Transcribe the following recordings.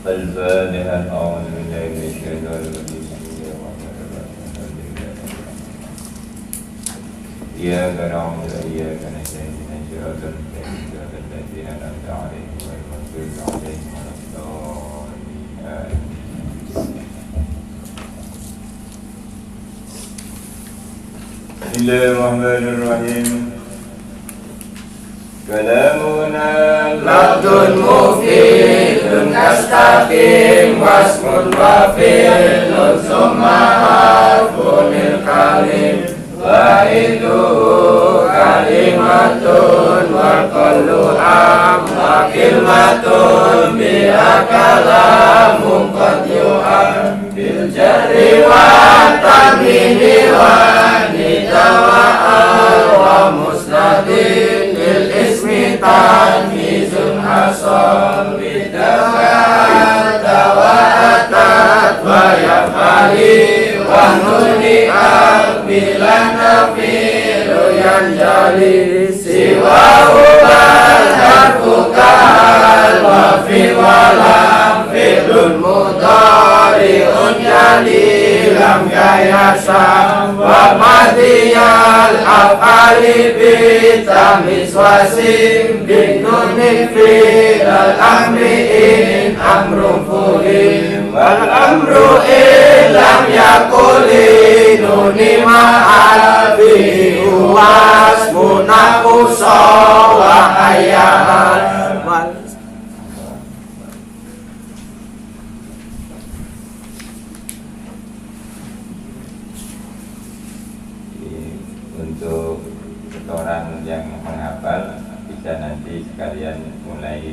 الفاتحة. أعوذ بالله من الشيطان الرجيم. إياك نعبد وإياك نستعين اهدنا الصراط المستقيم صراط الذين أنعمت عليهم غير المغضوب عليهم ولا الضالين. بسم الله الرحمن الرحيم. كلامنا لفظ مفيد كاستقيم واسم وفعل ثم حرف الكلم وإنه كلمة وكلها وكلمة بها كلام قد يؤم بالجر والتنوين والنداء ومسند للاسم تمييز حصل بدوات وأتت ويفعلي ونونئا بلا نفير ينجلي سواه الحرف كال وفي ولم فعل مضارع يلي لم يشاء ومضي الأفعال بتمييز وسين بالنون فعل الأمر إن أمر فهم والأمر إن لم يقل نون مع به هو اسم نقص وحياة. Untuk orang yang menghafal bisa nanti sekalian mulai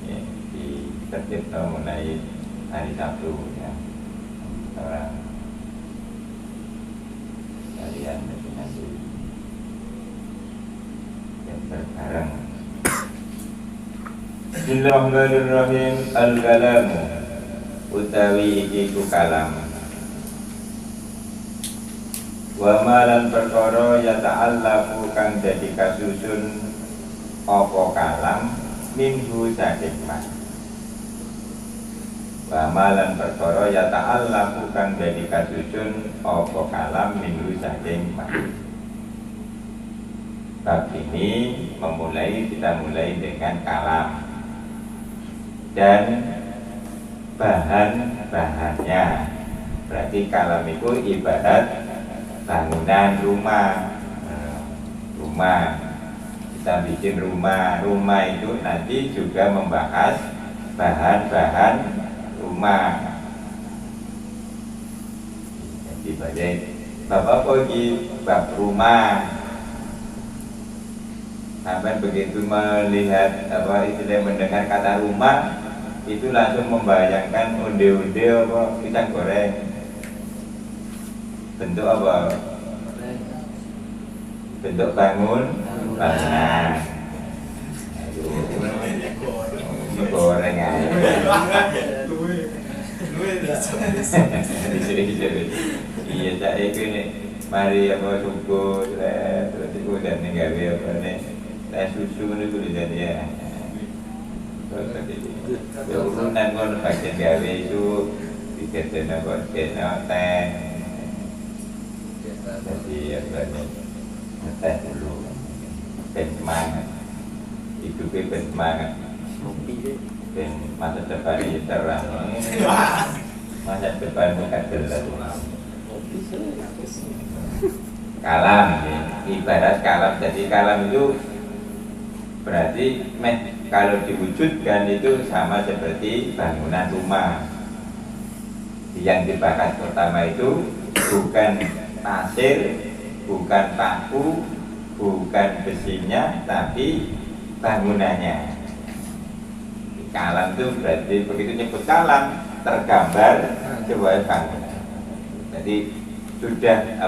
ya, di tertib mulai hari Sabtu ya. Orang sekalian nanti yang berbareng. Bismillahirrahmanirrahim. Al-kalamu utawi iki ku kalam. Wa malan perkara ya ta'allafu kang dadi kasusun apa kalam minhu saking man. Wa malan perkara ya ta'allafu kang dadi kasusun apa kalam minhu saking man. Bab ini kita mulai dengan kalam dan bahan-bahannya. Berarti kalam itu ibarat bangunan rumah kita bikin rumah itu nanti juga membahas bahan-bahan rumah. Jadi badai bapak pergi bab rumah sampai begitu melihat mendengar kata rumah itu langsung membayangkan onde-onde apa pisang goreng. Bentuk apa? Bentuk bangunan. Goreng aja. Iya, saya itu nih. Mari apa suku, terus itu dan nggak apa nih. Saya susu itu jadi ya. Urunan kalau bagian gawe itu bikin apa? Teh. Jadi ngetes dulu ben semangat itu ben semangat ben masa depan ini terang masa depan bukan jelas kalam ya. Ibarat kalam, jadi kalam itu berarti kalau diwujudkan itu sama seperti bangunan rumah. Yang dibahas pertama itu bukan pasir, bukan paku, bukan besinya, tapi bangunannya. Kalam itu berarti begitu nyebut kalam tergambar sebuah bangunan. Jadi sudah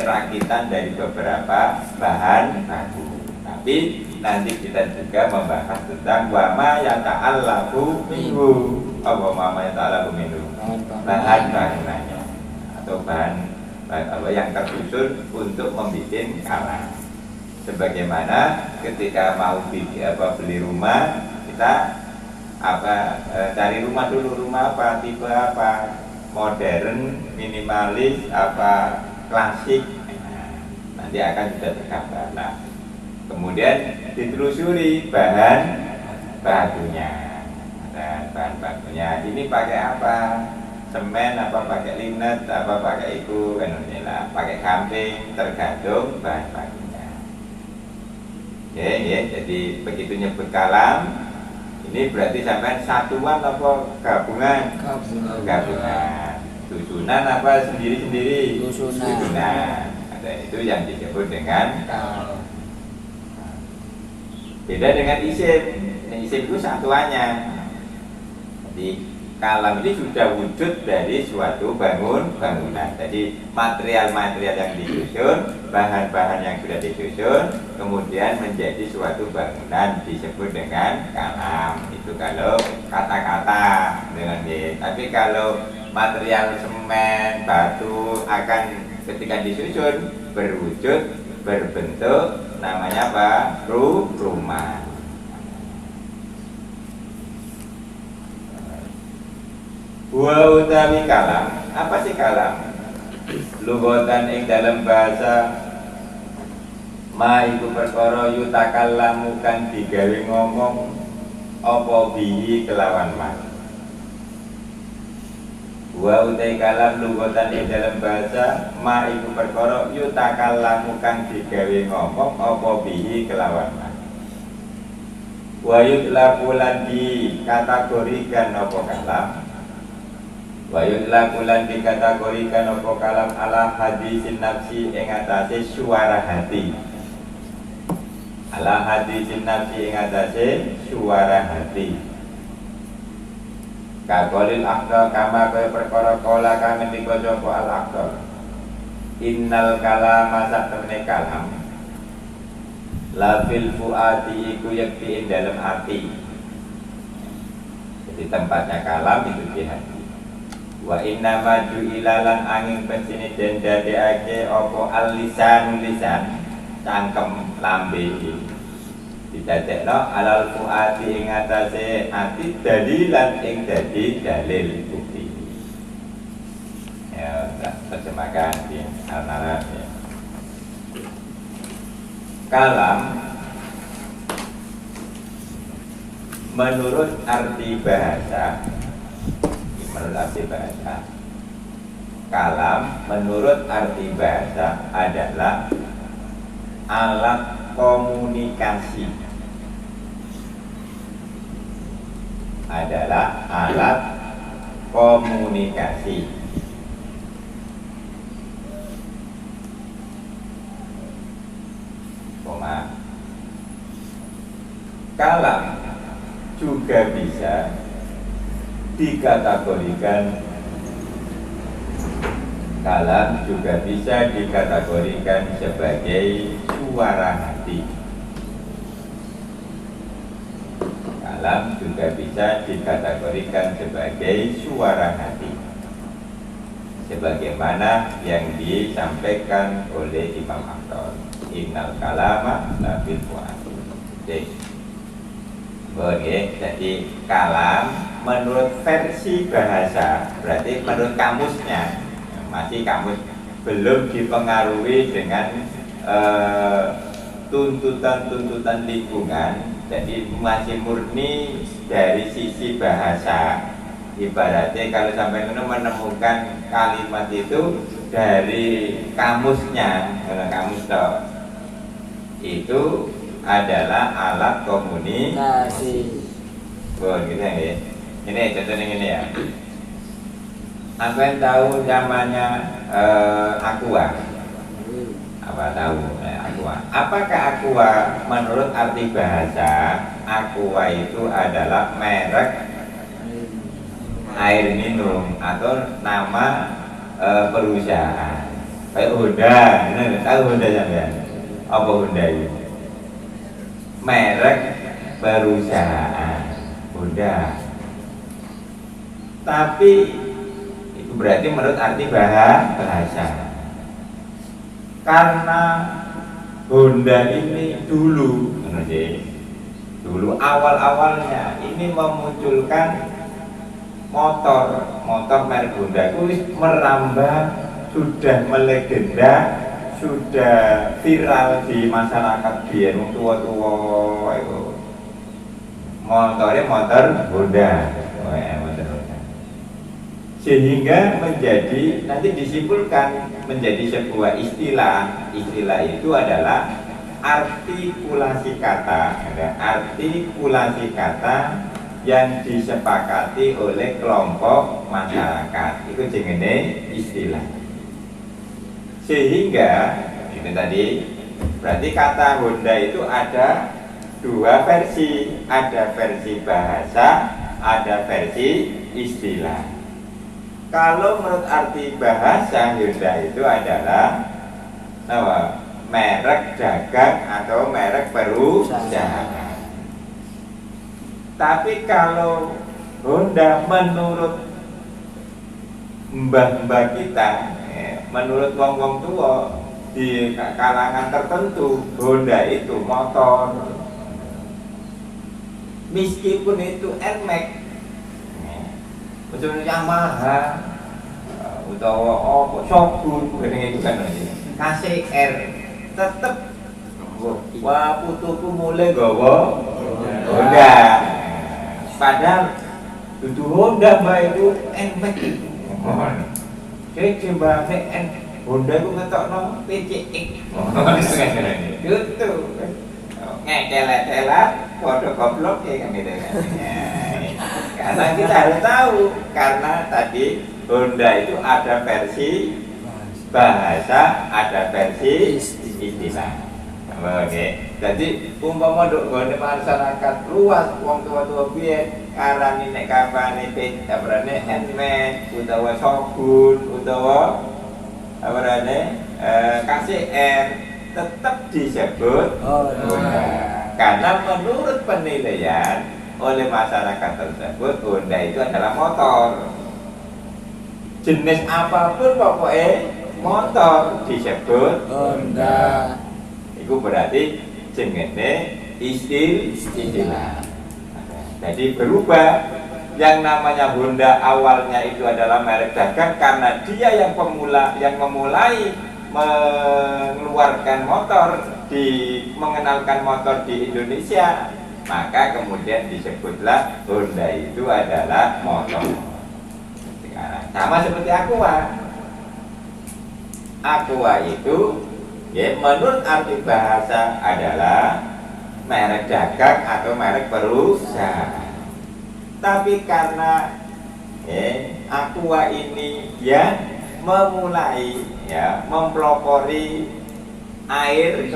rakitan dari beberapa bahan baku. Tapi nanti kita juga membahas tentang wama yang ta'allafu minhu. Wama yang ta'allafu minhu. Bahan bangunannya atau bahan yang tersusun untuk membuat kalam. Sebagaimana ketika mau beli rumah kita cari rumah dulu, rumah apa, tipe apa, modern, minimalis, apa klasik. Nah, nanti akan sudah tergambar. Nah, kemudian ditelusuri bahan bakunya. Dan bahan bakunya ini pakai apa? Semen apa pakai linet, apa pakai itu, pakai gamping, tergantung bahan bakunya. Ya, jadi begitu nyebut kalam, ini berarti sampai satuan apa gabungan? Gabungan. Susunan apa sendiri-sendiri? Susunan. Ada itu yang disebut dengan kalam. Beda dengan isim. Isim itu satuannya. Jadi kalam ini sudah wujud dari suatu bangunan. Jadi material-material yang disusun, bahan-bahan yang sudah disusun, kemudian menjadi suatu bangunan disebut dengan kalam. Itu kalau kata-kata dengan dia. Tapi kalau material semen, batu akan ketika disusun berwujud, berbentuk, namanya apa? Rumah. Wa utawi kalam, apa sih kalam? Lugotan ing dalam bahasa ma iku perkara yutakallamu kang digawe ngomong apa bihi kelawan ma. Wa utawi kalam lugotan ing dalam bahasa ma iku perkara yutakallamu kang digawe ngomong apa bihi kelawan ma. Wa yutlaku lan dikategorikan apa kalam? Wa yutlaku lan dikategorikan apa kalam ala hadisin nafsi ing atase suara hati. Ala hadisin nafsi ing atase suara hati. Kaqolil aqdal kama kaya perkara kala kang ngendika sapa al aqdal. Innal kalama sak temene kalam. La fil fuati iku yakti ing dalam hati. Jadi tempatnya kalam itu di hati. Wa inna maju ilalan angin pensini den dadekake apa al-lisan cangkem lambe iki didadekno alal fuati ing atase ati dalilan ing dadi dalil bukti. Ya, terjemahkan di al-Arab ya. Kalam menurut arti bahasa, kalam menurut arti bahasa adalah alat komunikasi. Adalah alat komunikasi. Kalam juga bisa dikategorikan sebagai suara hati. Kalam juga bisa dikategorikan sebagai suara hati. Sebagaimana yang disampaikan oleh Imam Aqdal. Innal kalama la fil fuadi. Jadi kalam menurut versi bahasa, berarti menurut kamusnya, masih kamus belum dipengaruhi dengan tuntutan-tuntutan lingkungan, jadi masih murni dari sisi bahasa. Ibaratnya kalau sampai menemukan kalimat itu dari kamusnya, kamus itu adalah alat komunikasi. Gitu ya. Ini contohnya ini ya. Aku yang tahu zamannya Aqua. Apa tahu Aqua? Apakah Aqua menurut arti bahasa Aqua itu adalah merek air minum atau nama perusahaan? Kayak Honda, tahu Honda sampean? Apa Honda itu? Merek perusahaan Honda. Tapi itu berarti menurut arti bahasa. Karena Honda ini dulu dulu awal-awalnya ini memunculkan motor merek Honda itu merambah, sudah melegenda, sudah viral di masyarakat biar tua-tua itu motornya motor Honda. Sehingga menjadi, nanti disimpulkan menjadi sebuah istilah itu adalah artikulasi kata yang disepakati oleh kelompok masyarakat, itu jenenge istilah. Sehingga itu tadi berarti kata Honda itu ada dua versi, ada versi bahasa, ada versi istilah. Kalau menurut arti bahasa, Honda itu adalah apa? Merek dagang atau merek perusahaan. Tapi kalau Honda menurut mbah-mbah kita, menurut wong-wong tua di kalangan tertentu, Honda itu motor. Meskipun itu NMAX, maksudnya Yamaha, utawa apa Shogun, itu kan KCR, tetep wah putuku mulai gawa Honda. Padahal itu Honda mbak itu NMAX itu. Jadi mbak Honda itu ngetokno PCX. Gitu. Ngekelet-kelet, kode goblok ya kan gitu kan. Karena kita harus tahu, karena tadi Honda itu ada versi bahasa, ada versi istilah. Oke. Jadi umpama nduk gone masyarakat luas wong tua-tua biyen karane nek kapane abrane NMAX utawa Shogun utawa abrane KCR tetap disebut Honda. Karena menurut penilaian oleh masyarakat tersebut Honda itu adalah motor. Jenis apapun pokoknya motor disebut Honda. Itu berarti jenenge istilah. Jadi berubah. Yang namanya Honda awalnya itu adalah merek dagang karena dia yang memulai mengeluarkan motor, mengenalkan motor di Indonesia. Maka kemudian disebutlah Honda itu adalah motor. Sama seperti Aqua itu ya, menurut arti bahasa adalah merek dagang atau merek perusahaan. Tapi karena Aqua ini ya memulai mempelopori air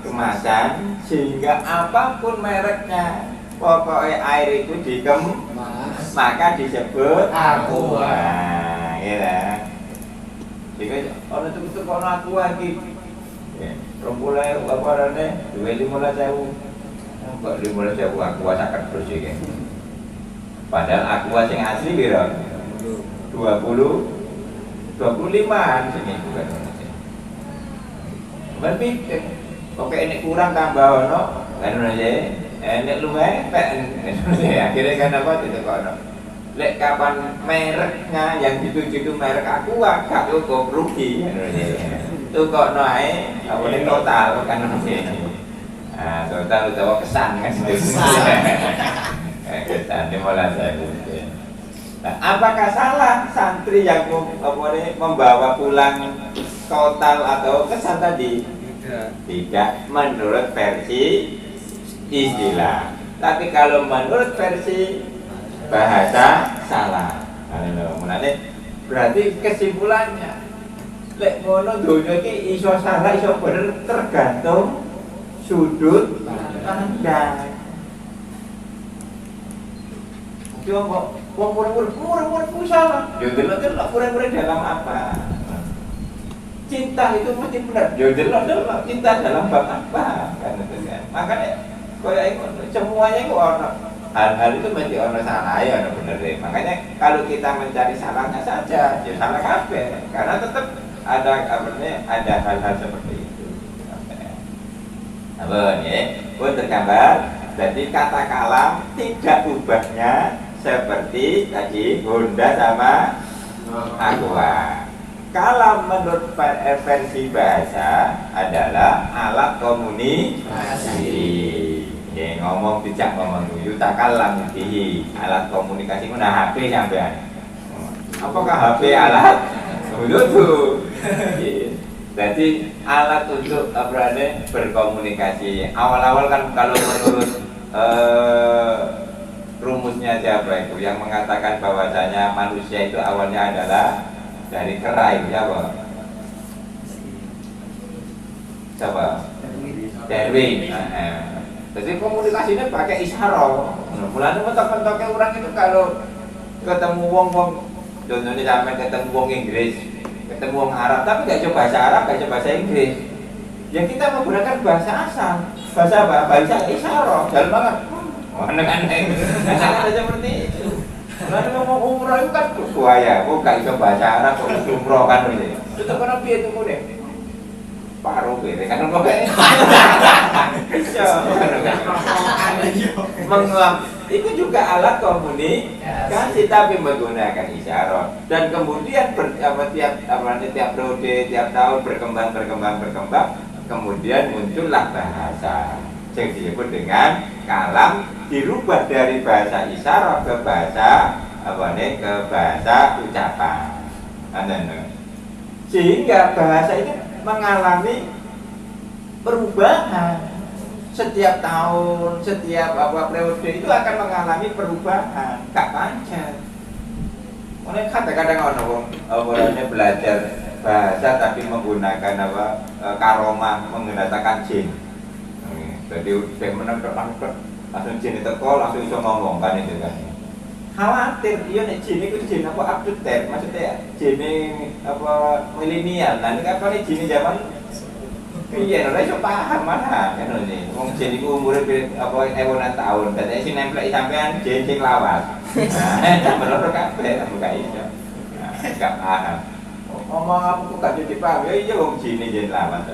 kemasan, sehingga apapun mereknya pokoknya air itu dikemas maka disebut Aqua. Ya. Jika orang itu kalau Aqua gitu, mulai apa namanya, 15.000, kok 15.000 Aqua sangat bersih kan. Padahal Aqua yang asli biro 25-an sini bukan. Tapi oke ini kurang tambah ono, kan aja. Nek lumayan akhirnya kan apa itu kono. Lek kapan mereknya yang dituju itu merek Aqua, gak cukup rugi. Itu kok naik, apa ini total kan ini. Nah, total utawa kesan kan. Kesan di mulai saya. Nah, apakah salah santri yang membawa pulang total atau kesan tadi? Tidak, menurut versi istilah. Tapi kalau menurut versi bahasa salah. Mulane berarti kesimpulannya lek ngono donya iki iso salah iso bener tergantung sudut pandang. Coba wong murah-murah salah. Yo delok murah-murah dalam apa? Cinta itu mesti benar. Yo delok cinta dalam bab apa? Kan itu kan. Makanya koyo semuanya itu ono hal-hal itu mesti ono salah ya ono bener. Makanya kalau kita mencari salahnya saja, ya salah kabeh. Karena tetap ada hal-hal seperti itu. Apa ya? Pun tergambar Jadi kata kalam tidak ubahnya seperti tadi Honda sama Aqua. Kalam menurut versi bahasa adalah alat komunikasi. Ya, ngomong tidak ngomong dulu, tak kalam di alat komunikasi mana HP sampean. Apakah HP alat? Bluetooth. Jadi alat untuk berkomunikasi. Awal-awal kan kalau menurut rumusnya siapa itu yang mengatakan bahwasanya manusia itu awalnya adalah dari kera itu siapa? Siapa? Darwin. Jadi komunikasinya pakai isyarat. Mulanya mentok-mentoknya orang itu kalau ketemu wong contohnya sampai ketemu wong Inggris, ketemu wong Arab, tapi nggak coba bahasa Arab, nggak coba bahasa Inggris. Ya kita menggunakan bahasa asal, bahasa apa? Bahasa isyarat. Jalan banget. Aneh-aneh. Nah, seperti itu. Lalu ngomong umroh itu kan buaya, bukan iso bahasa Arab kok umroh kan ini. Itu karena piye itu kene? Paro piye kan kok. Menguap itu juga alat komunikasi tapi menggunakan isyarat dan kemudian tiap periode tiap tahun berkembang kemudian muncullah bahasa yang disebut dengan kalam dirubah dari bahasa isyarat ke bahasa ke bahasa ucapan. Sehingga bahasa itu mengalami perubahan setiap tahun, setiap periode itu akan mengalami perubahan, gak pancet. Mulai kadang-kadang orang belajar bahasa tapi menggunakan karomah, menggunakan jin. Jadi saya menangkap langsung jin itu langsung bisa ngomong kan itu kan. Khawatir dia nih jin itu jin apa update, maksudnya jin milenial. Nanti apa nih jin zaman iya, orang itu paham mana kan ini. Wong jin itu umurnya ewonan tahun, dan saya nempel sampean jin lawas. Nah, menurut kabeh bukan itu. Gak paham. Ngomong apa kok gak jadi paham? Ya iya wong jin lawas.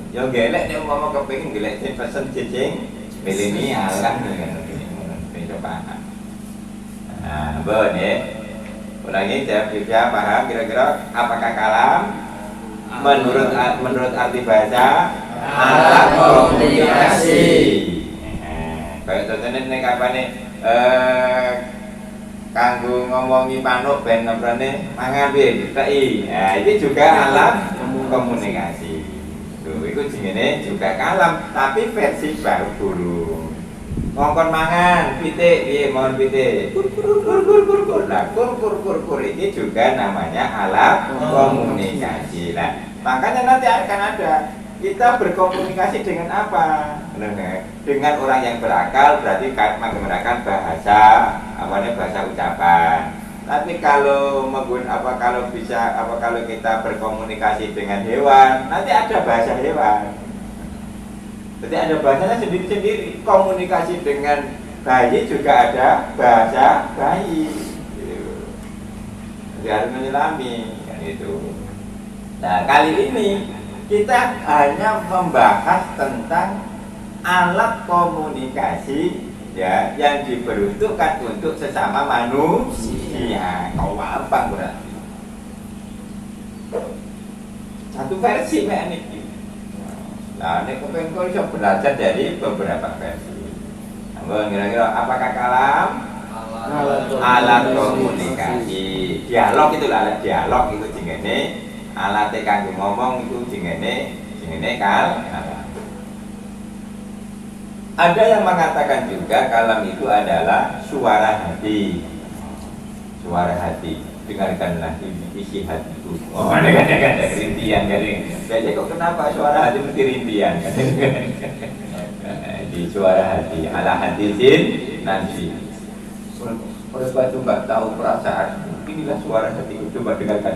Ya gelek nek ngomong kepengin gelek jin pesen jin milenial kan itu paham. Nah, bener. Ulangi jawab paham kira-kira apakah kalam menurut arti bahasa alat komunikasi. Kayak contohnya nek apane kanggo ngomongi manuk ben nemprene mangan piye ditheki. Nah, ini juga alat komunikasi. Tuh, itu jenenge juga kalam tapi versi baru dulu. Ngongkon mangan pitik piye mohon pitik. Kur. Nah, kur ini juga namanya alat komunikasi. Nah, makanya nanti akan ada kita berkomunikasi dengan apa? Dengan orang yang berakal berarti menggunakan bahasa bahasa ucapan. Tapi kalau kalau kita berkomunikasi dengan hewan, nanti ada bahasa hewan. Jadi ada bahasanya sendiri-sendiri. Komunikasi dengan bayi juga ada bahasa bayi. Jadi harus menyelami kan itu. Nah, kali ini kita hanya membahas tentang alat komunikasi ya yang diperuntukkan untuk sesama manusia. Kau apa berarti? Satu versi ini. Nah, ini kau bisa belajar dari beberapa versi. Nah, kira-kira apakah kalam? Alat komunikasi. Dialog itu alat dialog itu jengene. Alat kanggo ngomong itu jengene kalam. Ada yang mengatakan juga kalam itu adalah suara hati. Suara hati. Dengarkanlah isi hatiku. Oh, ada rintian garing. Jadi kok kenapa suara hati mesti rintian? Di suara hati. Ala hati sin nanti. Oleh batu nggak tahu perasaan. Inilah suara hatiku. Coba dengarkan.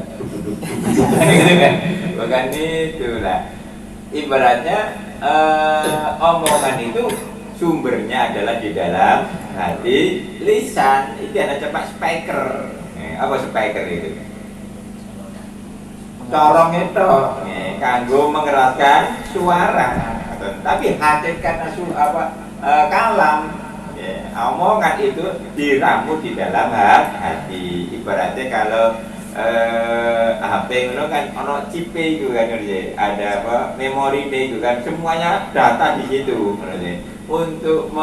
Bukan itulah. Ibaratnya omongan itu sumbernya adalah di dalam hati, lisan itu ada cepat speaker. Apa speaker itu? Corong itu, kanggo mengeraskan suara. Tapi hakikat kalam ya. Omongan itu diramu di dalam hati. Ibaratnya kalau HP itu kan ono chip itu kan, ada apa memori itu kan, semuanya data di situ. Untuk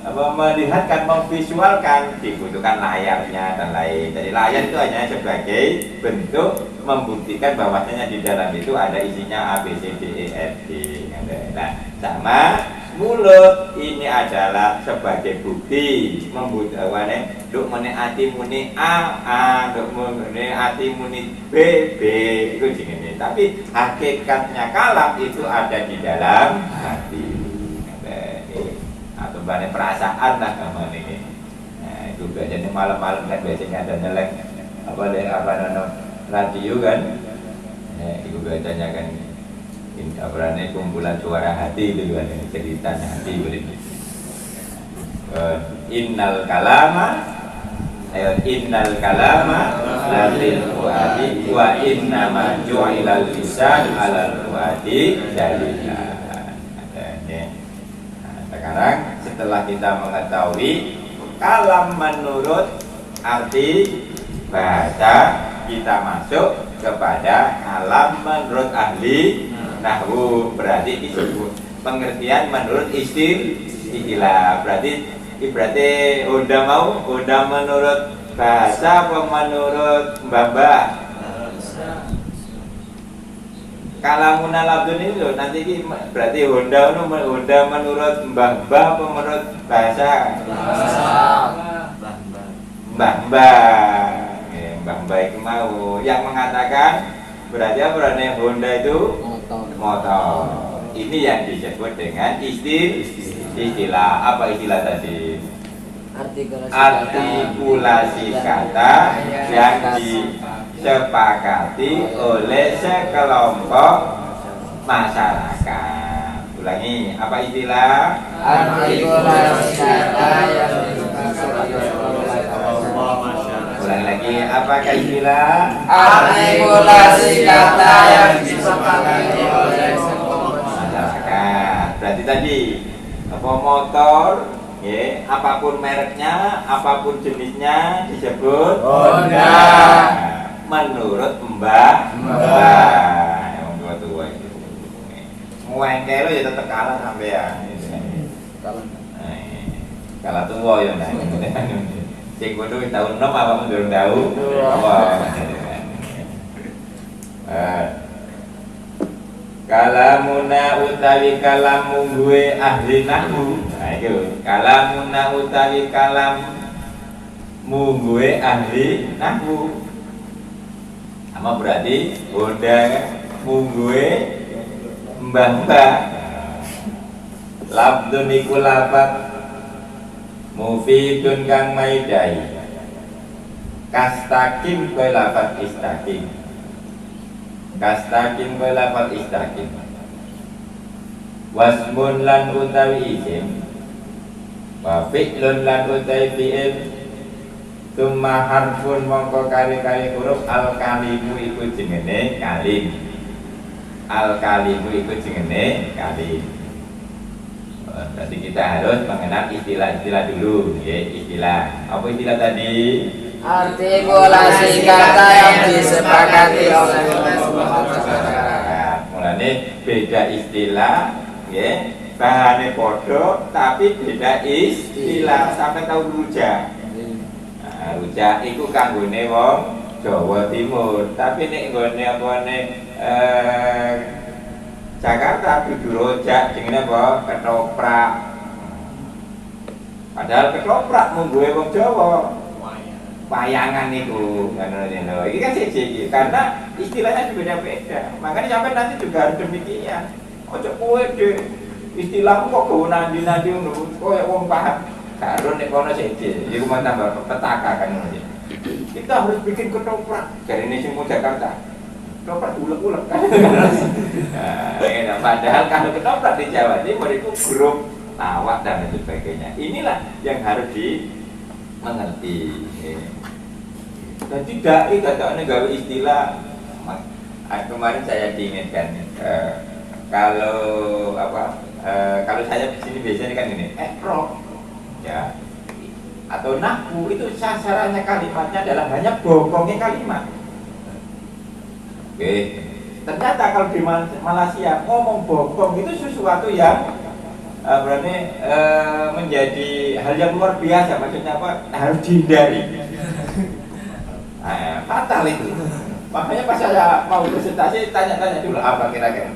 melihatkan, memvisualkan dibutuhkan layarnya dan lain. Jadi layar itu hanya sebagai bentuk membuktikan bahwasanya di dalam itu ada isinya A, B, C, D, E, F, G. Nah, sama mulut ini adalah sebagai bukti membuktikan duk mene ati muni A, duk mene ati muni B, itu begini. Tapi hakikatnya kalam itu ada di dalam hati. Atau banyak perasaan lah kamu ini. Nah, itu biasanya malam-malam kan biasanya ada nyeleng apa radio kan. Nah, itu biasanya kan ini kumpulan suara hati itu kan, ceritanya hati begitu. Innal kalama latil fuadi wa innama ju'ilal lisan 'alal fuadi dalila. Sekarang setelah kita mengetahui kalam menurut arti bahasa, kita masuk kepada kalam menurut ahli nahwu. Berarti disebut pengertian menurut istilah. Berarti udah menurut bahasa apa menurut Mbak? Kalamuna labdun itu nanti berarti Honda menurut Mbah apa menurut bahasa? Mbah itu mau yang mengatakan berarti apa berarti Honda itu motor. Ini yang disebut dengan istilah. Apa istilah tadi? Artikulasi kata yang disepakati oleh sekelompok masyarakat. Ulangi, apa istilah? Artikulasi kata yang disepakati oleh masyarakat. Ulangi lagi, apakah istilah? Artikulasi kata yang disepakati oleh sekelompok masyarakat. Berarti tadi apa motor? Ya, apapun mereknya, apapun jenisnya disebut Honda. Menurut Mbah yang tua itu. Muengkel ya tetap kalah sampai ya. Kalah tua ya nah. Sing kudu tahun 6 apa mundur tahun? Kalamuna utawi kalam gue ahli nahwu. Nah itu kalamuna utawi kalam gue ahli nahwu. Sama berarti Honda gue mbah-mbah. Labdun iku lapat mufidun kang maidai. Kastakim kowe lapat istakim. Kastakim kowe lafal istakim. Wasmun lan utawi isim, wa fi'lun lan utawi fi'il, summa harfun mongko kali-kali huruf al kalimu iku jenenge kalim. Al kalimu iku jenenge kalim. Berarti kita harus mengenal istilah-istilah dulu, ya istilah. Apa istilah tadi? Artikulasi kata yang disepakati oleh masyarakat. Mulane beda istilah, ya, bahannya podo, tapi beda istilah. Sampai tahu rujak. Nah, rujak itu kanggone wong Jawa Timur, tapi nek nggone apa Jakarta kudu rujak jenenge apa? Ketoprak. Padahal ketoprak mung duwe wong Jawa. Bayangan itu kan ini kan sih karena istilahnya berbeda-beda. Makanya sampai nanti juga harus demikian. Ojo kowe de istilahmu kok go nanti ngono. Kowe wong paham. Karo nek kono siji, iku mah tambah petaka kan ngono. Kita harus bikin ketoprak. Jarine sing Jakarta. Ketoprak ulek-ulek kan. Nah, padahal kalau ketoprak di Jawa Timur itu grup lawak dan sebagainya. Inilah yang harus dimengerti. Dan tidak gawe istilah. Kemarin saya diingatkan kalau apa kalau saya di sini biasanya kan ini rock ya. Atau nahwu itu sasarannya kalimatnya adalah hanya bokongnya kalimat. Oke. Ternyata kalau di Malaysia ngomong bokong itu sesuatu yang berarti menjadi hal yang luar biasa. Maksudnya apa? Harus dihindari. Fatal itu. Makanya pas saya mau presentasi tanya-tanya dulu apa kira-kira.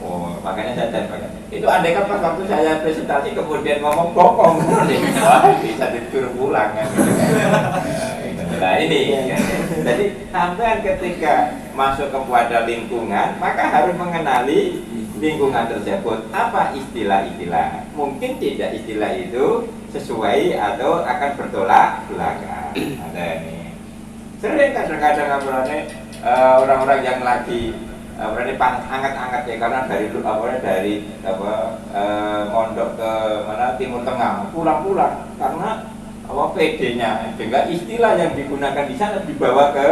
Oh, makanya saya tanya itu andai kan pas waktu saya presentasi kemudian ngomong bokong, wah bisa disuruh pulang kan. Nah ini, jadi sampai ketika masuk kepada lingkungan maka harus mengenali lingkungan tersebut apa istilah-istilah. Mungkin tidak istilah itu sesuai atau akan bertolak belakang. Ada ini. Sering kadang-kadang orang-orang yang lagi berarti angkat-angkat ya karena dari mondok ke mana Timur Tengah pulang-pulang karena apa PD-nya sehingga istilah yang digunakan di sana dibawa ke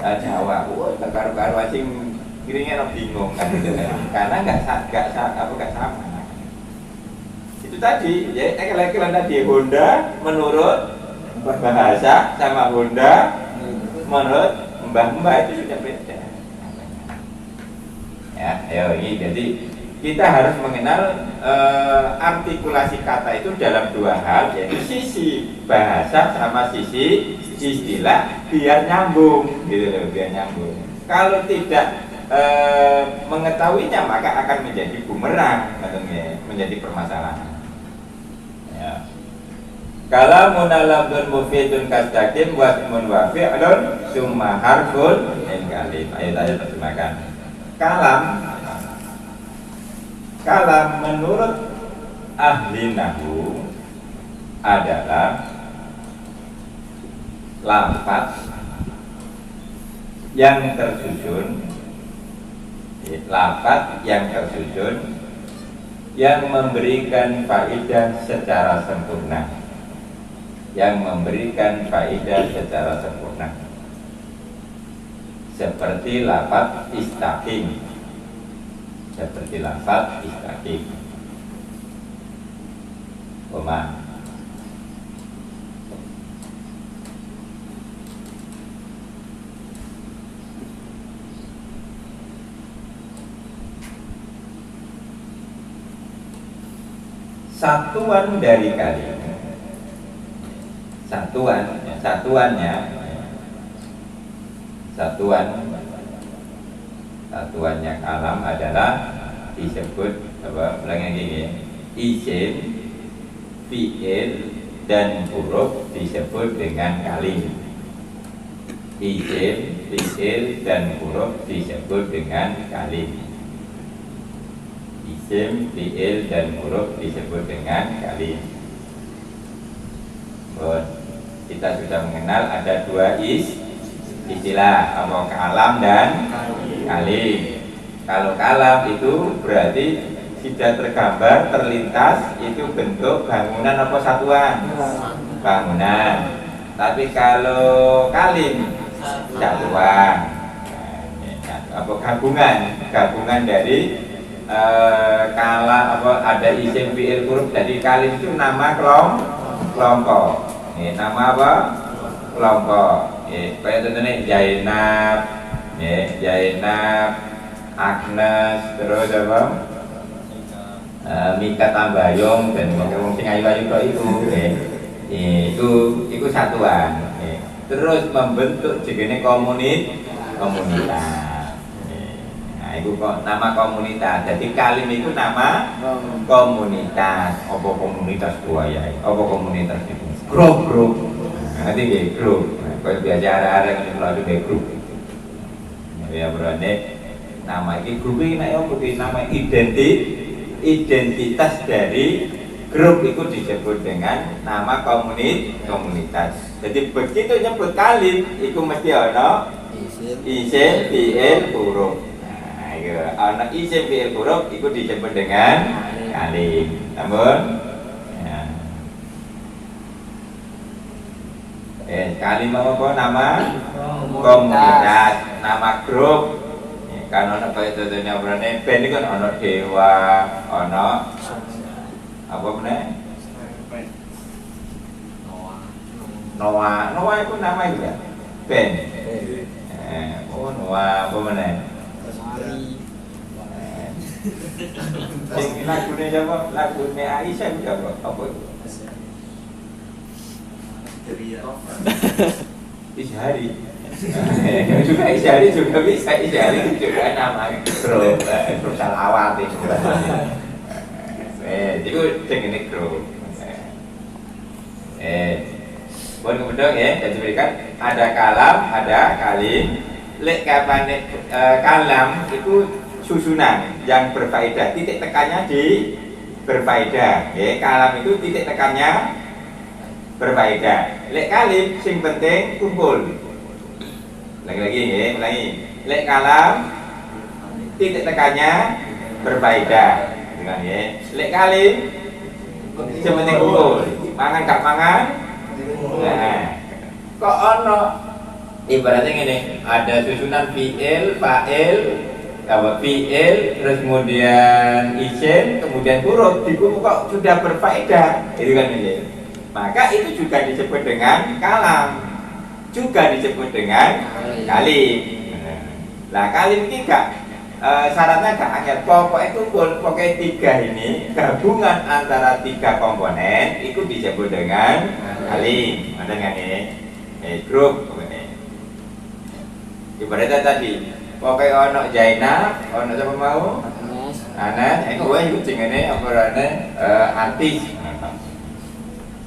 Jawa. Karu-karu asing kirinya bingung kan gitu kan karena nggak sama. Itu tadi ya kira-kira tadi Honda menurut bahasa sama Honda menurut mbah-mbah itu sudah beda. Ya, ayo ini jadi kita harus mengenal artikulasi kata itu dalam dua hal, yaitu sisi bahasa sama sisi istilah biar nyambung, gitu loh, biar nyambung. Kalau tidak mengetahuinya maka akan menjadi bumerang, menjadi permasalahan. Ya. Kalamun lafdzun mufidun kastakim wasmun wafi'lun summa harfun min kalim. Ayo terjemahkan. Kalam menurut ahli nahwu adalah lafaz yang tersusun, yang memberikan faedah secara sempurna, seperti lafaz istaqim, Oma. Satuan dari kalimat, satuannya kalam adalah disebut apa? Ulangi gini, isim, fi'il dan huruf disebut dengan kalim. Isim, fi'il dan huruf disebut dengan kalim. Isim, fi'il dan huruf disebut dengan kalim. Kita sudah mengenal ada dua istilah, apa kalam dan kalim. Kalau kalam itu berarti sudah tergambar, terlintas, itu bentuk bangunan apa satuan? Bangunan. Tapi kalau kalim satuan, apa gabungan dari kala apa ada isim fi'il huruf. Jadi kalim itu nama kelompok. Nama apa? Kelompok. Kayak contohnya Zainab, Agnes, terus apa? Mika Tambayong dan wong sing ayu-ayu tok itu satuan. Terus membentuk jenenge komunitas. Nah, itu kok nama komunitas. Jadi kalim itu nama komunitas. Apa komunitas buaya? Apa komunitas itu? Grup. Nanti nggih grup. Kayak biasa arek-arek ngene lho itu grup. Ya berarti nama ini grup ini nama identitas dari grup itu disebut dengan nama komunitas. Jadi begitu nyebut kalim itu mesti ada isim fi'il huruf. Nah, itu ana isim fi'il huruf itu disebut dengan kalim. Namun kalim apa nama komunitas, nama grup. Kan ono kaya contohnya berane band iki kan ono Dewa, ono apa meneh? Noah. Noah itu nama itu kan? Ben. Oh Noah apa mana? Sing lagune siapa? Lagune Aisyah itu apa itu? Isyari. Juga Isyari juga bisa. Isyari itu juga nama grup salawat itu. Itu ini grup. Buat kemudian ya, jadi berikan ada kalam, ada kalim. Lek kapan kalam itu susunan yang berfaedah, titik tekannya di berfaedah. Ya, kalam itu titik tekannya berfaedah. Lek kalim sing penting kumpul. Lagi-lagi ya, ulangi. Lek kalam titik tekannya berfaedah. Dengan ya. Lek kalim sing penting kumpul. Mangan gak mangan. Nah, kok ono ibaratnya gini, ada susunan fi'il, fa'il, fi'il, terus kemudian isim, kemudian huruf, di buku kok sudah berfaedah, itu kan ini. Maka itu juga disebut dengan kalam, juga disebut dengan kalim. Nah, kalim ini syaratnya gak angel, pokoknya kumpul, pokoknya tiga ini gabungan antara tiga komponen itu disebut dengan kalim. Ada nggak nih? Grup ini. Ibaratnya tadi, pokoknya ono Zainab, ono siapa mau? Anas, gue ikut ini apa artis.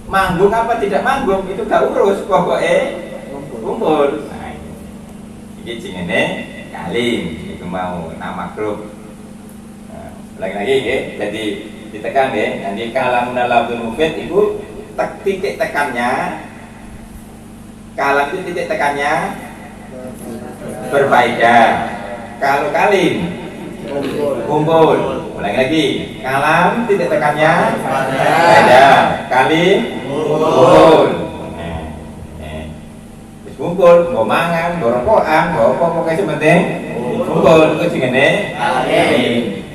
Manggung apa tidak manggung itu gak urus, pokoknya kumpul. Nah, ini ini kalim. Mau nama grup. Nah, lagi-lagi ya, jadi ditekan ya. Nanti kalam lafzul mufid itu titik tekannya, kalam itu titik tekannya berfaedah. Kalau kalim kumpul. Lagi-lagi kalam titik tekannya berfaedah. Kalim kumpul. Kumpul, mau mangan, mau rokokan, mau apa pokoknya sepenting kumpul itu jenenge kalim.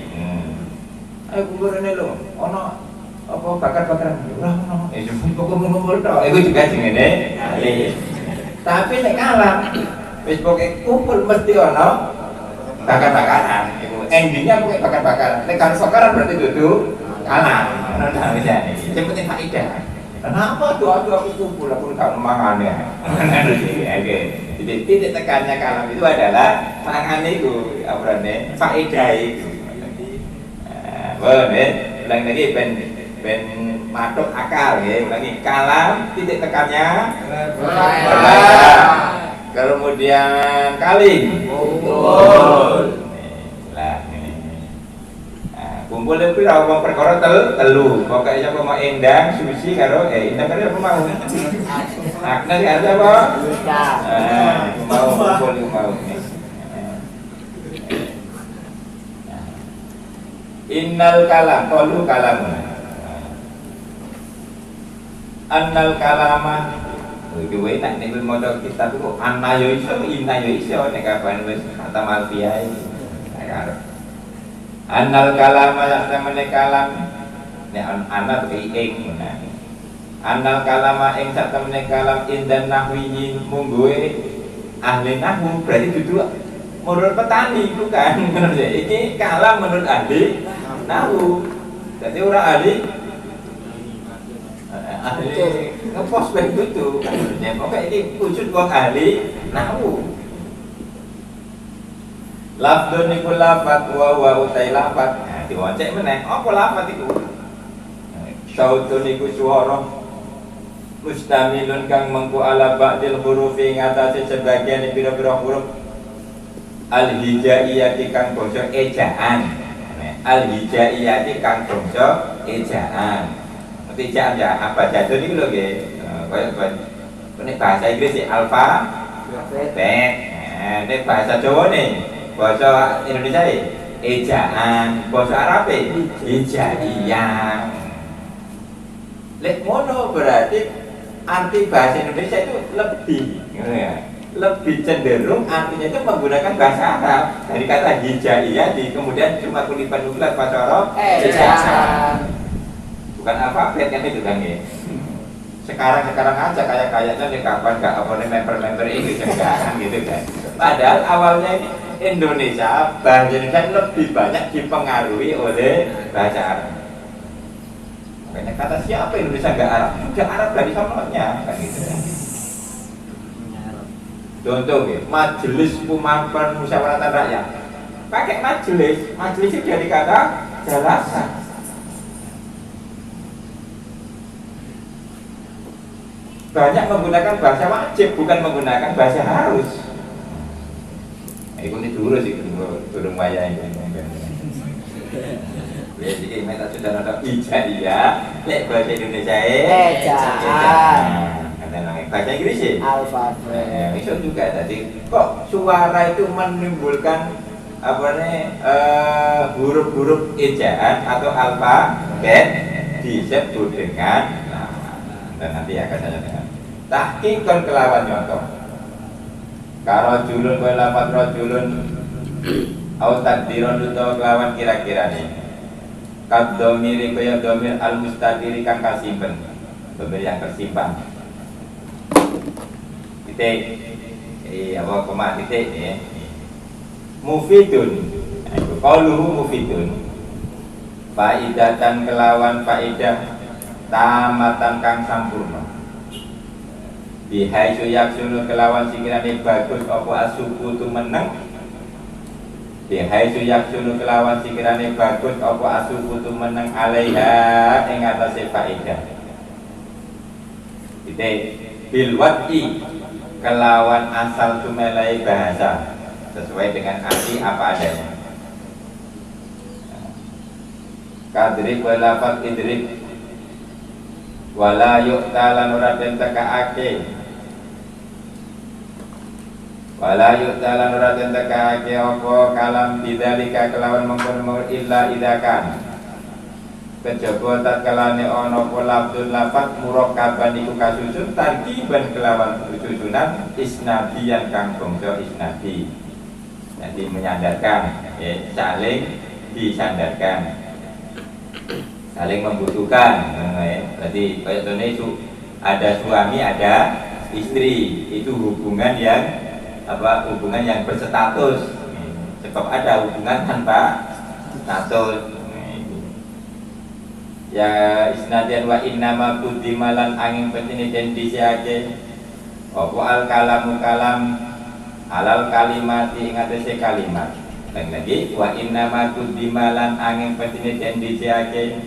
Ayo kumpul rene lho, ono apa bakar-bakaran. Ora ono. Kumpul tok. Iku juga jenenge kalim. Tapi nek kalam wis pokoke kumpul mesti ono bakar-bakaran. Iku endingnya pokoke bakar-bakaran. Nek kan bakaran berarti dudu kalam. Ono dalile iki. Sing penting faedah. Kenapa doa-doa aku kumpul aku tak mangan ya? Oke. Jadi titik tekannya kalam itu adalah mangan itu apa namanya? Faedah itu. Boleh, ulang lagi ben matuk akal ya. Ulangi kalam titik tekannya faedah. Kemudian kalim kumpul. Kumpul itu orang perkara telu. Pokoknya apa mau endang, sushi karo endang karo apa mau? Akna karo apa? Mau kumpul mau. Innal kalam, qalu kalam. Annal kalama. Iki wae nek nek maca kitab iku anna yo iso, inna yo iso nek kapan wis khatam alfiyah iki. Annal kalama sak temene kalam nek ana tuh ing menan. Annal kalama ing sak temene kalam indan nahwiyin mungguhe ahli nahwu berarti dudu menurut petani bukan menurut saya. Iki kalam menurut ahli nahwu. Jadi orang ahli ngepos ben dudu. Pokoke iki wujud wong ahli nahwu. Lafdun iku lafat wa utai lafat. Nah, diwacek meneh apa lafat iku? Sautun iku swara mustamilun kang mengku ala ba'dil hurufi ngatasi sebagian pira-pira huruf al-hijaiyati kang bangsa ejaan. Al-hijaiyati kang bangsa ejaan. Ejaan ya apa jadul iki lho nggih. Kaya bahasa Inggris alfa bet. Nah, nek bahasa Jawa nih bahasa Indonesia ejaan, bahasa Arab hijaiyah. Lek mono berarti arti bahasa Indonesia itu lebih cenderung artinya itu menggunakan bahasa Arab dari kata hijaiyah kemudian cuma kulipan nubulat bahasa Arab ejaan. Bukan alfabet kan itu kan ya. sekarang aja kayaknya nih kapan nggak apa nih member Inggris enggak gitu kan. Padahal awalnya ini Indonesia, bahasa Indonesia lebih banyak dipengaruhi oleh bahasa Arab. Makanya kata siapa Indonesia nggak Arab? Juga Arab dari sononya kan gitu. Contoh ya, majelis musyawaratan rakyat. Pakai majelis itu dari kata jalasan. Banyak menggunakan bahasa wajib, bukan menggunakan bahasa harus. Ini dulu sih, turun waya ini. Jadi kita sudah ada ijaiyah, bahasa Indonesia ejaan. Bahasa Inggris sih. Alfabet. Itu juga tadi. Kok suara itu menimbulkan apa nih huruf-huruf ejaan atau alfabet disebut dengan dan nanti akan saya dengar. Tahqiqan kelawan contoh. Karo julun kowe lapat rajulun au takdiron utawa kelawan kira-kira nih. Kad domiri kaya domir al mustadiri kang kasimpen. Domir yang tersimpan. Titik. Apa koma titik ya. Mufidun. Itu qauluhu mufidun. Faidatan kelawan faidah tamatan kang sampurna. Bihai suyak sunu kelawan sikirane bagus apa asuku tu meneng. Bihai suyak sunu kelawan sikirane bagus apa asuku tu meneng alaiha ing atase faidah. Titik bil wati kelawan asal tumelai bahasa sesuai dengan arti apa adanya. Kadrik walafat idrik wala yu'talan uraden tekaake wala yu'talan uraden tekaake apa kalam bidzalika kelawan mengkono illa idakan kejaba tatkalane ana apa lafzul lafat murakkaban iku kasusun tarkiban kelawan susunan isnadiyan kang bangsa isnadi. Jadi menyandarkan saling disandarkan, saling membutuhkan. Berarti kayak contohnya itu ada suami ada istri, itu hubungan yang hubungan yang berstatus. Sebab ada hubungan tanpa status. Ya isnadian wa innama kudimalan angin petini den disiake apa al kalamu kalam alal kalimati ingatese kalimat. Lagi wa innama kudimalan angin petini den disiake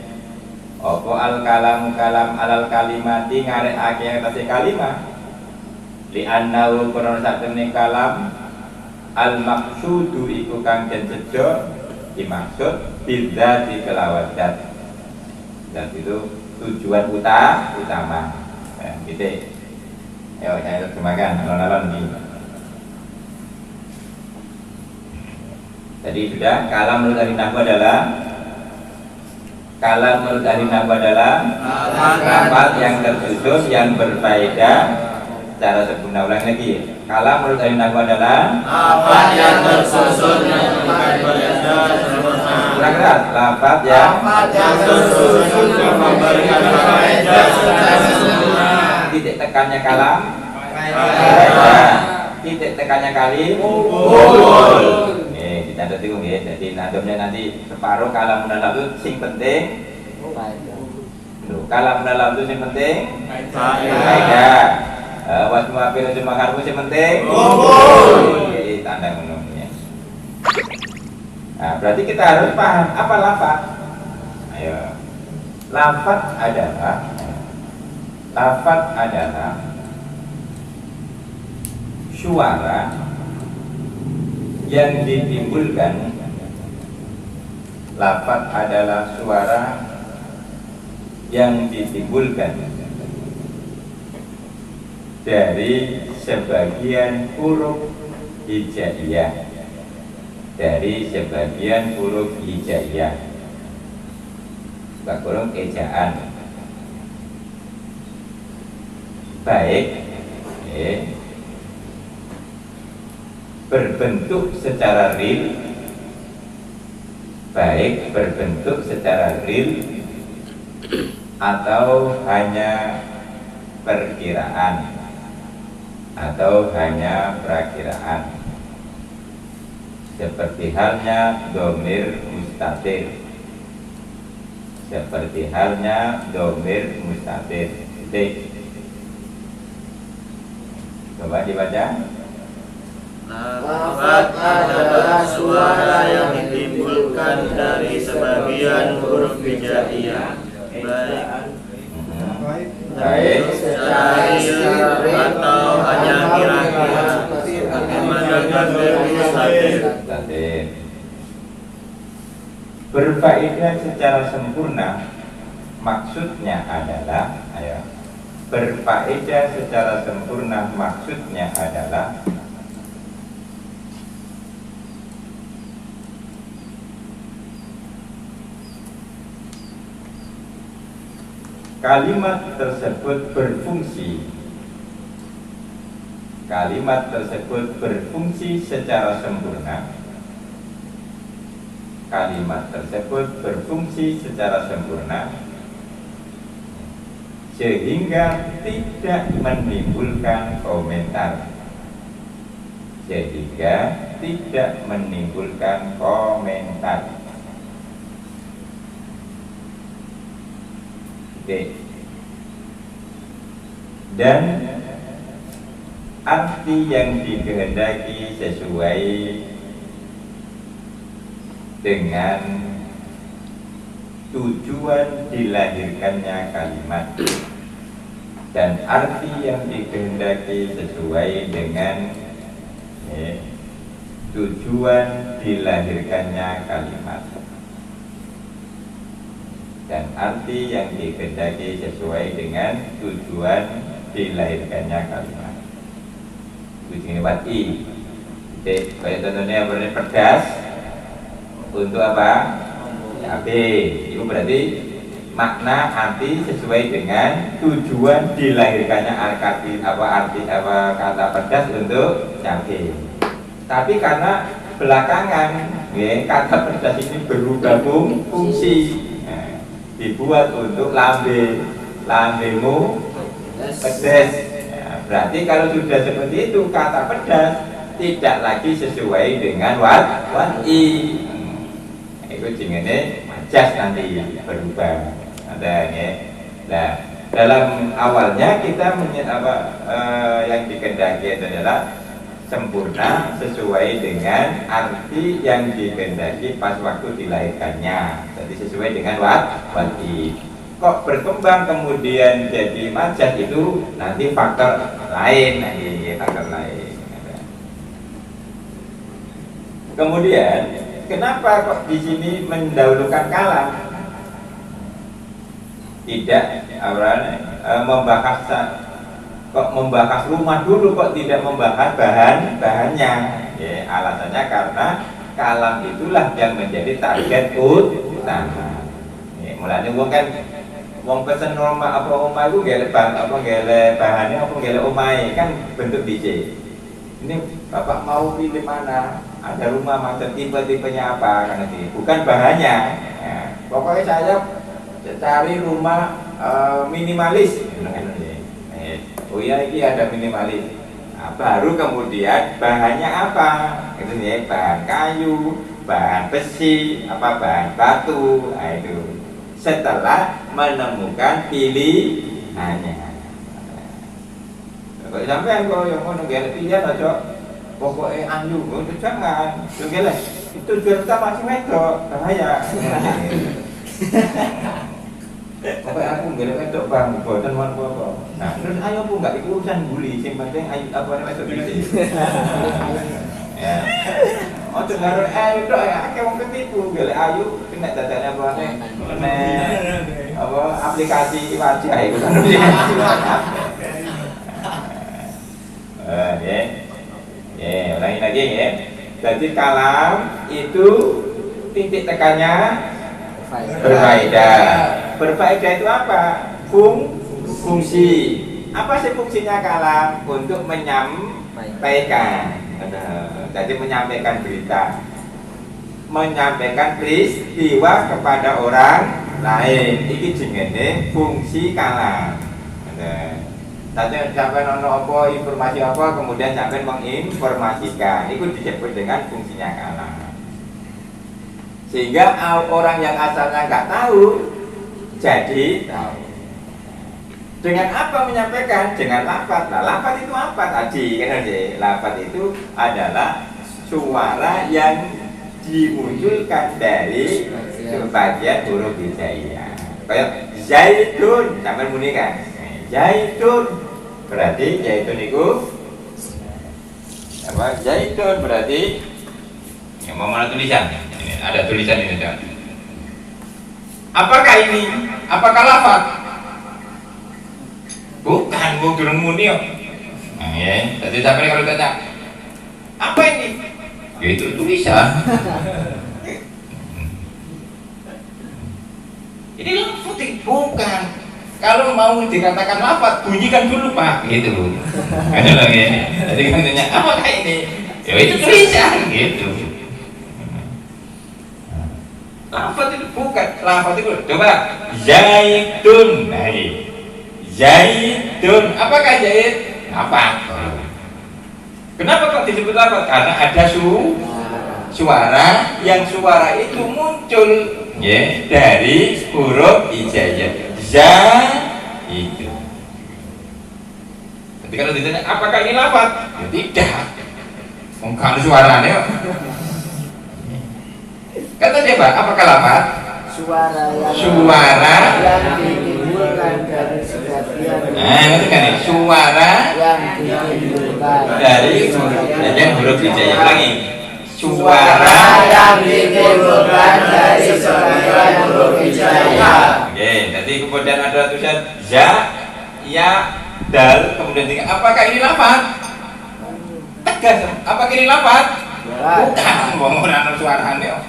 apa al kalamu kalam alal kalimati ngarekake ingatese kalimat. Li annahu kono saktemene kalam al maqsudu iku kang den sedo dimaksud bidzati kelawan zat. Dan itu tujuan utama. Gitu. Ayo saya terjemahkan alon-alon ini. Tadi sudah kalam menurut ahli nahwu adalah lafaz yang tersusun yang berfaedah. Cara sempurna ulang lagi. Kalam menurut ahli nahwu adalah Lafaz yang tersusun yang berfaedah. kurang keras. Lafaz yang tersusun yang memberikan faedah secara sempurna. Titik tekannya kalam titik tekannya kali dicatat itu ya. Jadi nanti separuh kalam dalam itu sing penting kalam dalam itu sing penting faedah wasmu apil cuma harus sing penting jadi tanda menungnya. Nah berarti kita harus paham apa lafaz. Ayo lafaz adalah suara yang ditimbulkan. Lafaz adalah suara yang ditimbulkan dari sebagian huruf hijaiyah. Kurung ejaan baik berbentuk secara real, atau hanya perkiraan atau hanya perakiraan, seperti halnya domir mustatir, seperti halnya domir mustatir. Titik. Coba dibaca. Lafaz adalah suara yang ditimbulkan dari sebagian huruf hijaiyah, baik secara atau hanya kira-kira, bagaimana domir mustatir. Berfaedah secara sempurna maksudnya adalah, berfaedah secara sempurna maksudnya adalah kalimat tersebut berfungsi. Kalimat tersebut berfungsi secara sempurna. Kalimat tersebut berfungsi secara sempurna sehingga tidak menimbulkan komentar. Sehingga tidak menimbulkan komentar. Dan arti yang dikehendaki sesuai dengan tujuan dilahirkannya kalimat, dan arti yang dikehendaki sesuai dengan tujuan dilahirkannya kalimat, dan arti yang dikehendaki sesuai dengan tujuan dilahirkannya kalimat. Tujuan lewat i. Kayak contohnya berarti pedas untuk apa? B. Itu berarti makna arti sesuai dengan tujuan dilahirkannya arti kata pedas untuk cabai. Tapi karena belakangan kata pedas ini berubah fungsi, dibuat untuk lambemu pedas. Berarti kalau sudah seperti itu kata pedas tidak lagi sesuai dengan i. Itu jenenge majas nanti berubah. Ada ya. Nah, dalam awalnya kita yang dikehendaki adalah sempurna sesuai dengan arti yang dikehendaki pas waktu dilahirkannya. Jadi sesuai dengan i. Kok berkembang kemudian jadi majas itu nanti faktor lain, faktor lain. Kemudian kenapa kok di sini mendahulukan kalam? Tidak membahas rumah dulu, kok tidak membahas bahannya? Alasannya karena kalam itulah yang menjadi target utama. Mulanya wong pesen rumah apa omah itu gelek bahannya apa gelek omai kan bentuk DJ. Ini bapak mau pilih mana? Ada rumah macam tipe-tipenya apa? Karena ini bukan bahannya. Pokoknya saya cari rumah minimalis. Oh iya, ini ada minimalis. Baru kemudian bahannya apa? Itu nih bahan kayu, bahan besi, bahan batu. Nah, itu. Setelah menemukan pilihannya. Kalau sampai yang mau nunggu pilihan aja, pokoknya anju, jangan, itu tujuan utama masih wedok, bahaya. Pokoknya aku nggak wedok bang, buatan apa. Nah, terus ayo aku nggak ikut urusan bully, yang penting ayo apa namanya wedok bisa. Ya. Oh dengar wedok ya, kayak mau ketipu, gila ayu kena dadanya apa nih? Apa aplikasi wajah itu kan? Ulangi lagi ya. Jadi kalam itu titik tekannya berfaedah. Berfaedah itu apa? Fungsi. Apa sih fungsinya kalam? Untuk menyampaikan. Jadi menyampaikan berita, menyampaikan peristiwa kepada orang lain. Ini jenenge fungsi kalam. sampai nono apa informasi apa kemudian sampai menginformasikan, itu disebut dengan fungsinya kalam. Sehingga orang yang asalnya nggak tahu jadi tahu. Dengan apa menyampaikan? Dengan lafaz. Nah, lafaz itu apa tadi? Kan lafaz itu adalah suara yang dimunculkan dari sebagian huruf hijaiyah. Kayak zaitun, sampai muni kan? Zaitun berarti zaitun itu apa? Zaitun berarti ya, mau mana tulisan? Ini, ada tulisan ini kan? Apakah ini? Apakah lafaz? Bukan, bu turun muni. Nah, ya. Jadi sampai kalau tanya apa ini? Ya itu tulisan. Ini lafaz bukan. Kalau mau dikatakan lafaz, bunyikan dulu Pak, gitu loh. Ada lagi. Jadi kan tanya apakah ini? Ya itu tulisan, gitu. Lafaz itu bukan. Lafaz itu coba zaitun. Nah, ini. Zaitun, apakah zait? Apa? Kenapa kok disebut lafaz? Karena ada suara yang suara itu muncul ya dari huruf hijaiyah. Za itu. Jadi kalau ditanya apakah ini lafaz? Ya tidak. Bukan suaranya. Kata dia Pak, apakah lafaz? Suara yang ditimbulkan dari sebagian. Nah, itu kan suara yang ditimbulkan dari huruf hijaiyah. Lagi. Suara yang ditimbulkan dari sebagian huruf hijaiyah. Oke, jadi kemudian ada tulisan za, ya, dal, kemudian tiga. Apakah ini lafaz? Tegas. Apakah ini lafaz? Bukan. Mau ada suaranya.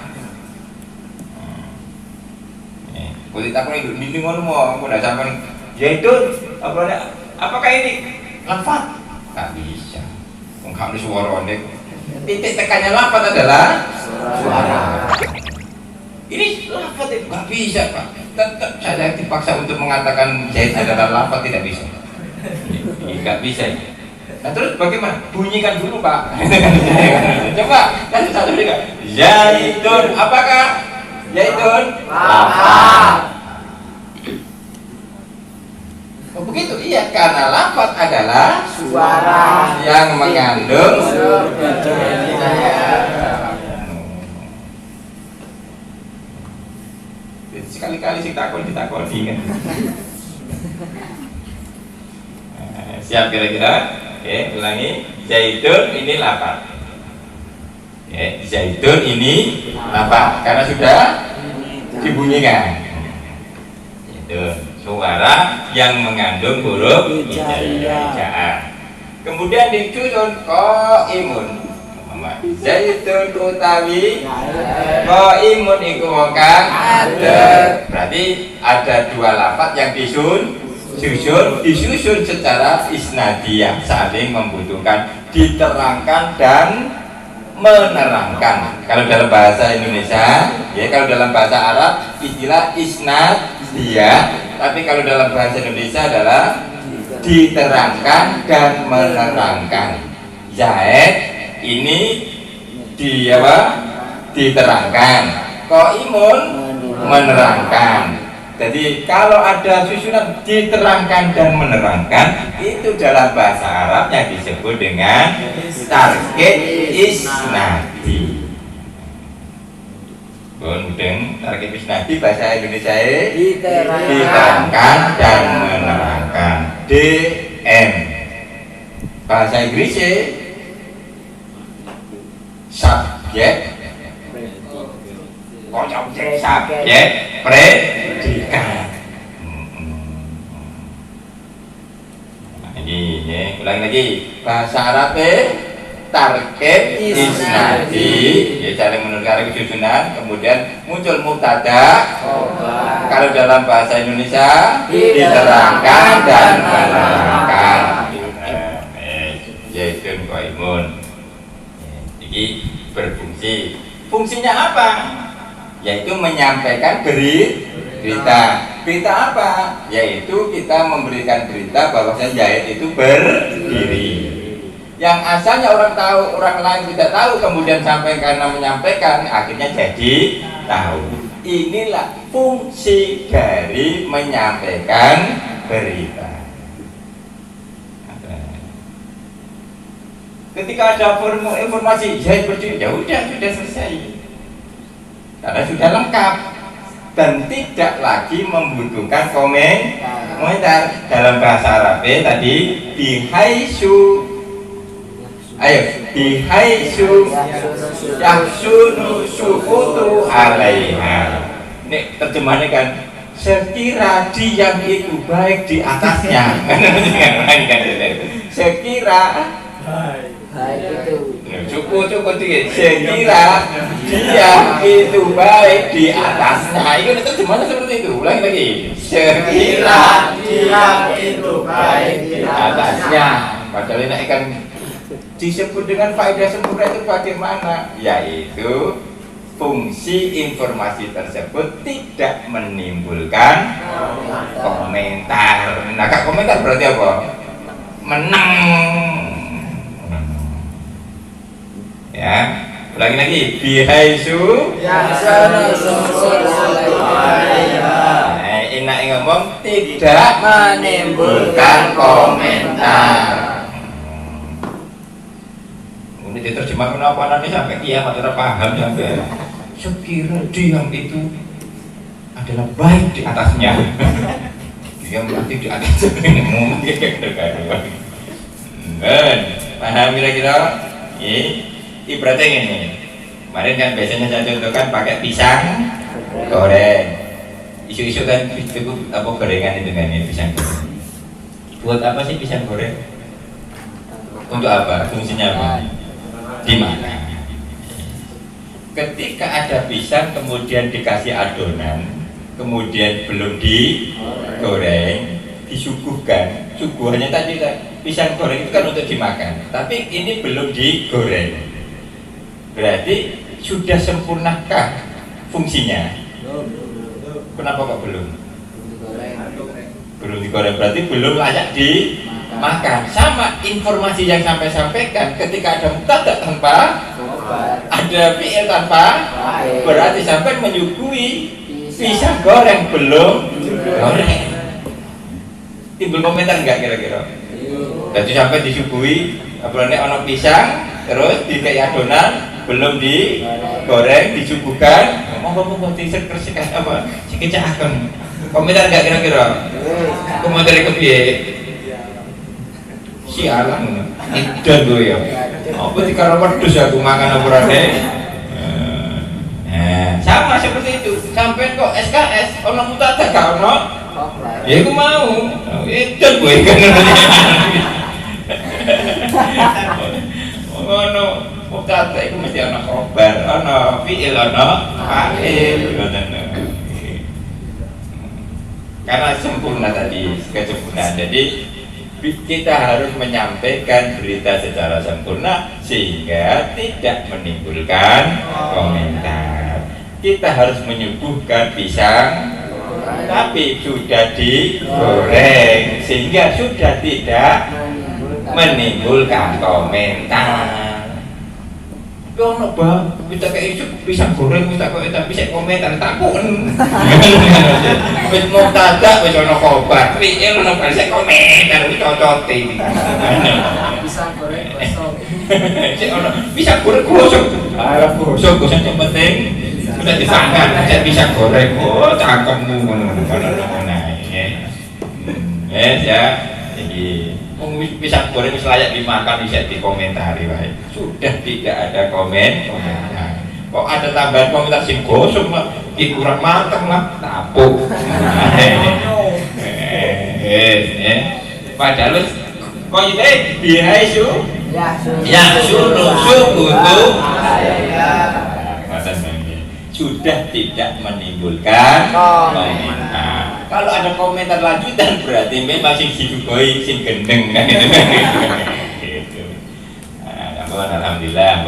Kulit aku ini dinding ngomong, aku udah sampai zaitun. Apakah ini lafaz? Gak bisa. Enggak ada suara nih. Titik tekannya lafaz adalah suara. Ini lafaz itu nggak bisa Pak. Tetap saya dipaksa untuk mengatakan zait adalah lafaz, tidak bisa. Nggak bisa. Nah terus bagaimana? Bunyikan dulu Pak. Coba kasih satu juga. Zaitun, apakah zaitun? Lafaz. Oh begitu, iya, karena lafaz adalah suara yang mengandung sekali-kali sih ditakoni kan. Siap kira-kira? Oke, ulangi. Zaitun ini lafaz. Ya, zaitun ini lafaz karena sudah dibunyikan. Itu suara yang mengandung huruf hijaiyah. Kemudian disusun qaimun. Zaitun utawi qaimun iku kang ada. Berarti ada dua lafaz yang disusun secara isnadiyah, saling membutuhkan, diterangkan dan menerangkan. Kalau dalam bahasa Indonesia, ya kalau dalam bahasa Arab istilah isnadiyah. Tapi kalau dalam bahasa Indonesia adalah diterangkan dan menerangkan. Zaid ini diterangkan, qaimun menerangkan. Jadi kalau ada susunan diterangkan dan menerangkan, itu dalam bahasa Arab yang disebut dengan tarkib isnadi. Bundeng tarkib isnadi bahasa Indonesia diterangkan dan menerangkan. DM bahasa Inggris subjek predikat. Ulangi lagi bahasa Arab tarkib isnadi, ya saling menurunkan susunan, kemudian muncul mubtada. Kalau dalam bahasa Indonesia diterangkan dan menerangkan. Zaitun qaimun. Ini berfungsi. Fungsinya apa? Yaitu menyampaikan berita. berita apa? Yaitu kita memberikan berita bahwasanya jahit itu berdiri. Yang asalnya orang tahu, orang lain tidak tahu, kemudian sampai karena menyampaikan, akhirnya jadi tahu. Inilah fungsi dari menyampaikan berita. Ketika ada informasi jahit berdiri, ya sudah selesai, karena sudah lengkap dan tidak lagi membutuhkan komentar. Dalam bahasa Arab tadi bihaisu, bihaisu yahsunu sukutu alaiha. Ini terjemahannya kan, sekira diam itu baik di atasnya. Sekira cukup sekira dia itu baik di atasnya. Itu terjemahannya seperti itu. Ulangi lagi, sekira dia itu baik di atasnya. Padahal ini akan disebut dengan faedah sempurna itu bagaimana? Yaitu fungsi informasi tersebut tidak menimbulkan komentar. Nah, komentar berarti apa? Menang. Ya, ulangi lagi, bihaisu enak ngomong tidak menimbulkan komentar. Ini diterjemahkan apa nanti sampai kiamat orang paham sampai sekira diam itu adalah baik di atasnya. Diam berarti di atasnya ngomong paham kira-kira? Ibaratnya ini, kemarin kan biasanya saya contohkan pakai pisang goreng. Isu-isu kan cukup apa gorengan itu kan ini pisang goreng. Buat apa sih pisang goreng? Untuk apa? Fungsinya apa? Dimakan. Ketika ada pisang kemudian dikasih adonan, kemudian belum digoreng, disuguhkan. Suguhannya tadi pisang goreng itu kan untuk dimakan, tapi ini belum digoreng. Berarti sudah sempurnakah fungsinya? Kenapa kok belum? Belum digoreng, berarti belum layak dimakan. Sama informasi yang sampai sampaikan, ketika ada mubtada tanpa, ada fi'il tanpa, berarti sampai menyuguhi pisang goreng belum goreng. Timbul komentar enggak kira-kira? Jadi sampai disuguhi apalagi ono pisang, terus dikai adonan, belum digoreng, disuguhkan, ngomong disersihkan apa? Sikecahkan. Komentar enggak kira-kira? Komentar ke piye? Sialan. Edan gue ya. Apa dikara wedhus aku mangan apa rene? Sama seperti itu. Sampai kok SKS ono mubtada gak ono? Ya aku mau. Edan gue kan. Ono mubtada itu mesti ono khobar, ono fi'il, ono fa'il. Karena sempurna tadi, kesempurnaan. Jadi kita harus menyampaikan berita secara sempurna sehingga tidak menimbulkan komentar. Kita harus menyuguhkan pisang tapi sudah digoreng sehingga sudah tidak menimbulkan komentar. Ono bang, kita kayak itu pisang goreng, kita kok tapi saya komentar takun. Wis mau tadak, wis ono khobar, fi'il ono saya komentar, wis cocotin. Pisang goreng kosong. Sik ono pisang goreng kosong. Alah kosong yang penting sudah disangkan, saya pisang goreng. Oh, cangkemmu ngono. Ya, jadi pisang goreng layak dimakan, bisa dikomentari wae. Sudah tidak ada komentar. Kok ada tambahan komentar sing gosong lah, kurang mateng lah, tapuk. Padahal kok ini bihaisu ya suruh sukutu sudah tidak menimbulkan komentar. Kalau ada komentar lanjutan berarti memang sing didugoi sing gendeng kan itu. Gitu. Alhamdulillah,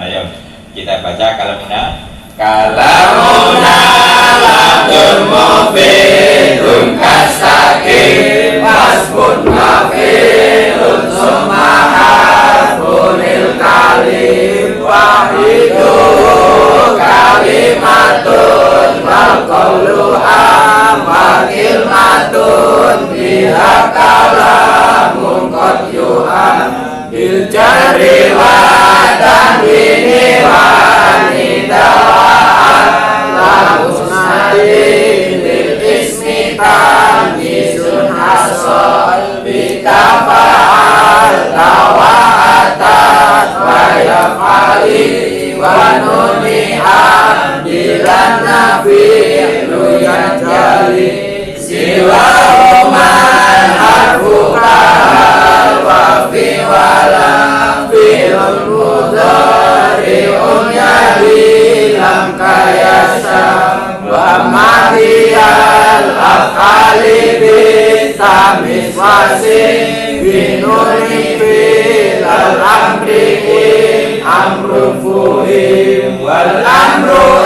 ayo kita baca kalamuna latul mubin. kasake wasbun kafilun sumahar kunil kalim wahidu kalimatun wal qawlu wakil matun biha kalamun qad yu'am bil jari wa tanwini wa nidawa'an la husnadi lil ismi tamizun hasol bitafa'al tawa'atat wa yaf'ali wa nuni'am bilan nafi'lu yanjali siwa uman harfukal wa fi walam fi'ul mudhari'un yadi lam kayasa wa mahiyal af'ali bitamis wasim binuni filal amri amru fuhim wal amru